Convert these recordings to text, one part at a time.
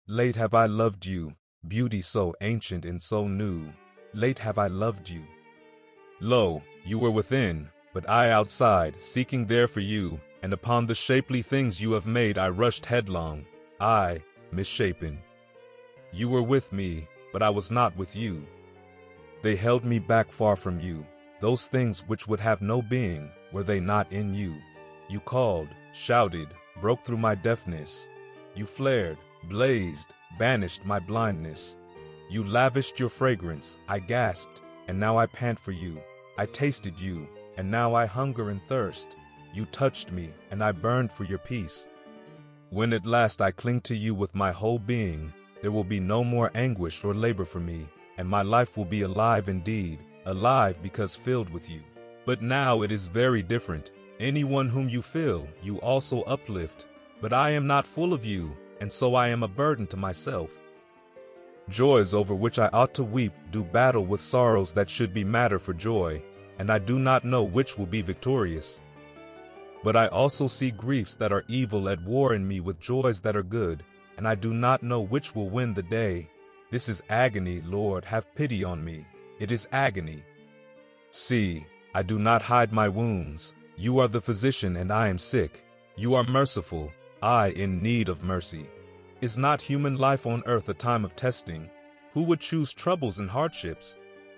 Late have I loved you, beauty so ancient and so new. Late have I loved you. Lo, you were within, but I outside, seeking there for you, and upon the shapely things you have made I rushed headlong, I, misshapen. You were with me, but I was not with you. They held me back far from you. Those things which would have no being, were they not in you? You called, shouted, broke through my deafness. You flared, blazed, banished my blindness. You lavished your fragrance, I gasped, and now I pant for you. I tasted you, and now I hunger and thirst. You touched me, and I burned for your peace. When at last I cling to you with my whole being, there will be no more anguish or labor for me, and my life will be alive indeed, alive because filled with you. But now it is very different. Anyone whom you fill, you also uplift. But I am not full of you, and so I am a burden to myself. Joys over which I ought to weep do battle with sorrows that should be matter for joy, and I do not know which will be victorious. But I also see griefs that are evil at war in me with joys that are good, and I do not know which will win the day. This is agony, Lord, have pity on me. It is agony. See, I do not hide my wounds. You are the physician and I am sick. You are merciful, I in need of mercy. Is not human life on earth a time of testing? Who would choose troubles and hardships?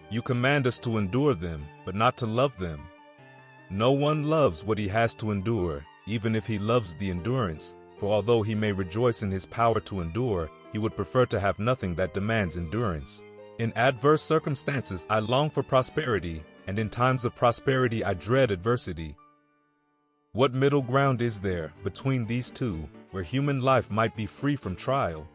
You command us to endure them, but not to love them. No one loves what he has to endure, even if he loves the endurance, for although he may rejoice in his power to endure, he would prefer to have nothing that demands endurance. In adverse circumstances I long for prosperity, and in times of prosperity I dread adversity. What middle ground is there between these two, where human life might be free from trial?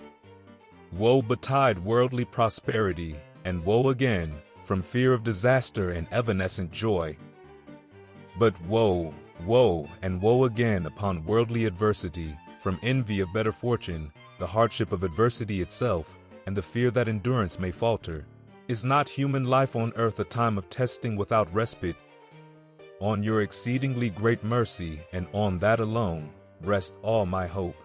Woe betide worldly prosperity, and woe again from fear of disaster and evanescent joy. But woe, woe, and woe again upon worldly adversity, from envy of better fortune, the hardship of adversity itself, and the fear that endurance may falter. Is not human life on earth a time of testing without respite? On your exceedingly great mercy, and on that alone, rest all my hope.